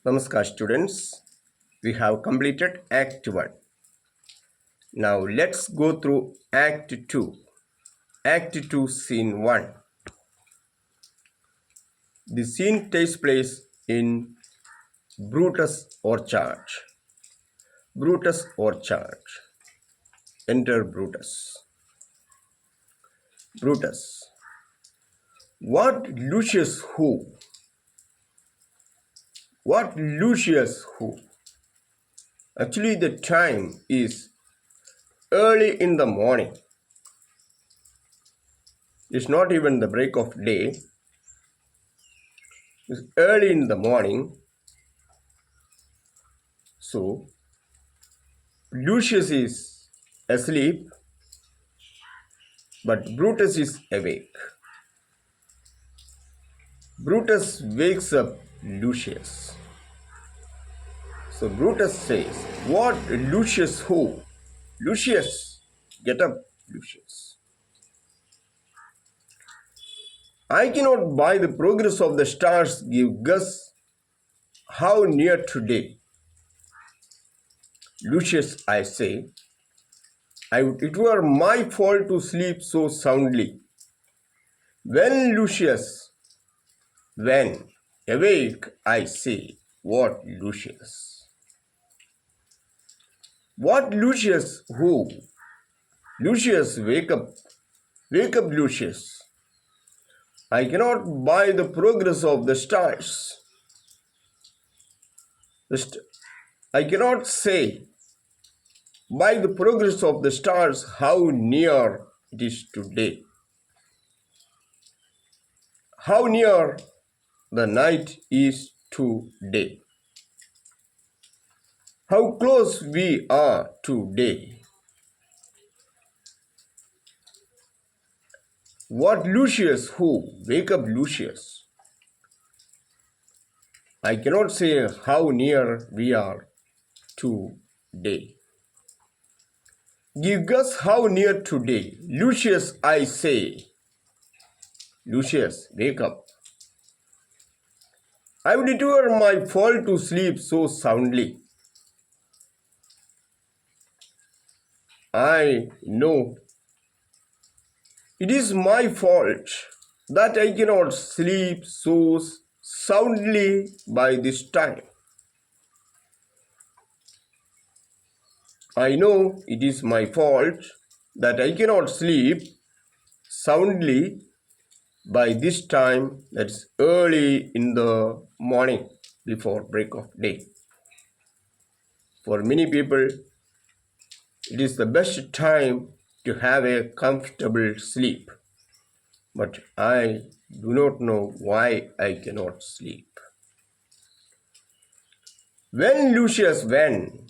Namaskar students, we have completed Act 1. Now let's go through Act 2. Act 2 Scene 1. The scene takes place in Brutus' orchard. Brutus' orchard. Enter Brutus. Brutus. What Lucius who? What Lucius who? Actually the time is early in the morning. It's not even the break of day. It's early in the morning. So Lucius is asleep, but Brutus is awake. Brutus wakes up Lucius. So Brutus says, "What Lucius who? Lucius, get up, Lucius. I cannot by the progress of the stars give guess how near today. Lucius, I say, it were my fault to sleep so soundly. When Lucius, when awake, I say, what Lucius? What Lucius who? Lucius, wake up, Lucius. I cannot buy the progress of the stars. I cannot say by the progress of the stars how near it is today. How near the night is today. How close we are today. What Lucius who? Wake up Lucius. I cannot say how near we are today. Give us how near today. Lucius, I say. Lucius, wake up. I would it were my fault to sleep so soundly. I know it is my fault that I cannot sleep so soundly by this time. I know it is my fault that I cannot sleep soundly by this time, that's early in the morning before break of day. For many people, it is the best time to have a comfortable sleep. But I do not know why I cannot sleep. When, Lucius, when?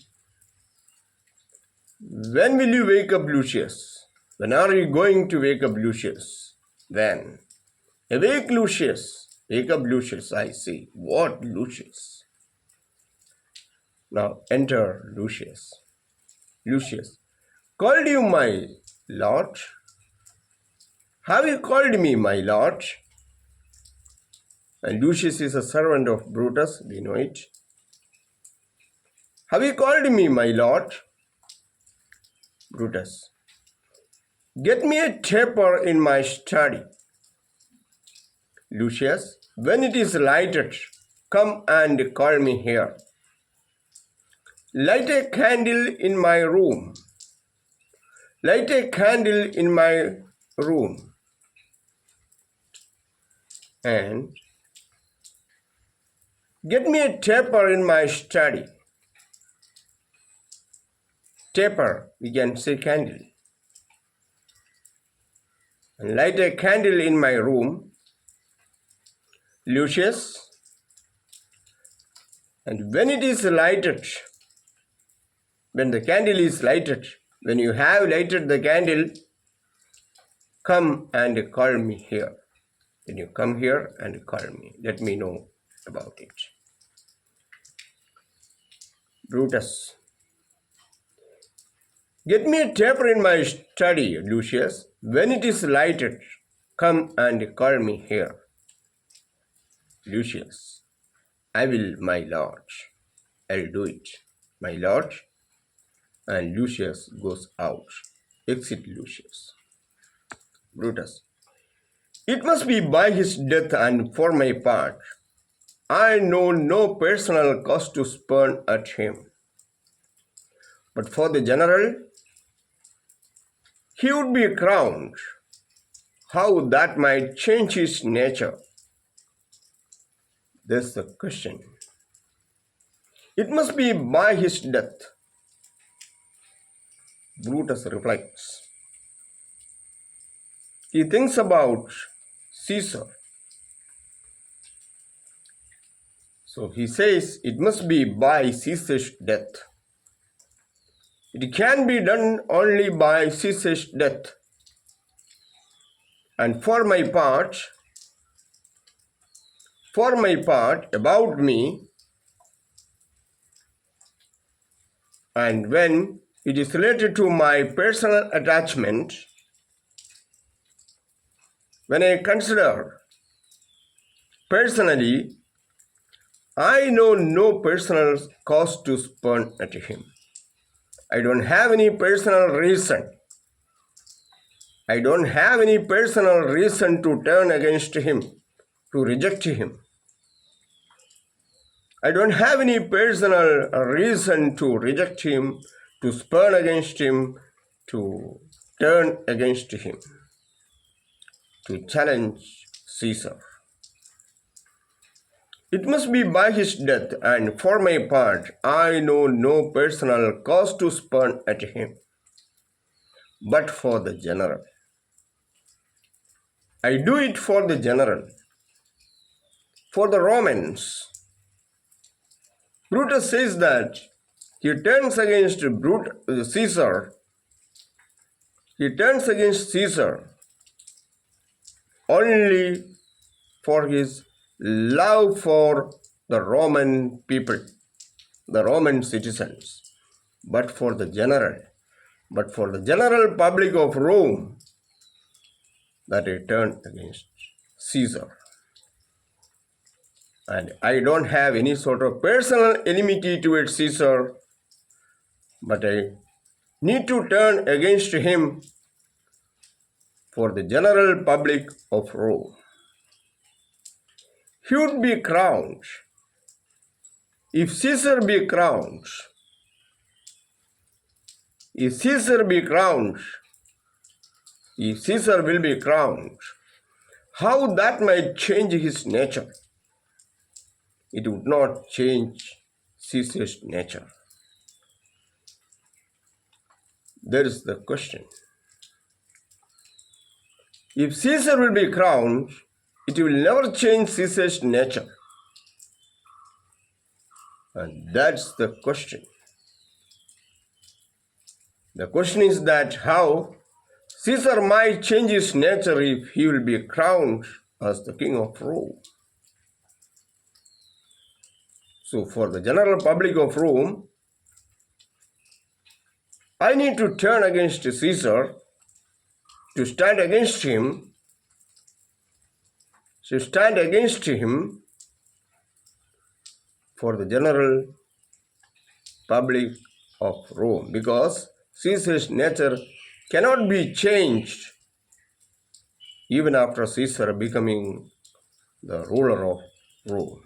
When will you wake up, Lucius? When are you going to wake up, Lucius? When? Awake, Lucius. Wake up, Lucius, I say. What, Lucius? Now enter Lucius. Lucius, called you my lord? Have you called me my lord? And Lucius is a servant of Brutus, we know it. Have you called me my lord? Brutus, get me a taper in my study. Lucius, when it is lighted, come and call me here. Light a candle in my room. Light a candle in my room. And get me a taper in my study. Taper, we can say candle. And light a candle in my room. Lucius, and when it is lighted, when the candle is lighted, when you have lighted the candle, come and call me here. When you come here and call me, let me know about it. Brutus, get me a taper in my study, Lucius. When it is lighted, come and call me here. Lucius, I will, my lord. I'll do it, my lord. And Lucius goes out. Exit Lucius. Brutus. It must be by his death, and for my part, I know no personal cause to spurn at him. But for the general, he would be crowned. How that might change his nature? That's the question. It must be by his death. Brutus reflects. He thinks about Caesar. So he says it must be by Caesar's death. It can be done only by Caesar's death. And for my part, about me, and when it is related to my personal attachment, when I consider personally, I know no personal cause to spurn at him. I don't have any personal reason. I don't have any personal reason to turn against him, to reject him. I don't have any personal reason to reject him, to spurn against him, to turn against him, to challenge Caesar. It must be by his death, and for my part, I know no personal cause to spurn at him, but for the general. I do it for the general, for the Romans. Brutus says that he turns against Caesar. He turns against Caesar only for his love for the Roman people, the Roman citizens, but for the general public of Rome, that he turned against Caesar. And I don't have any sort of personal enmity towards Caesar, but I need to turn against him for the general public of Rome. He would be crowned. If Caesar be crowned, if Caesar will be crowned, how that might change his nature? It would not change Caesar's nature. There is the question. If Caesar will be crowned, it will never change Caesar's nature. And that's the question. The question is that how Caesar might change his nature if he will be crowned as the king of Rome. So for the general public of Rome, I need to turn against Caesar, to stand against him, for the general public of Rome, because Caesar's nature cannot be changed even after Caesar becoming the ruler of Rome.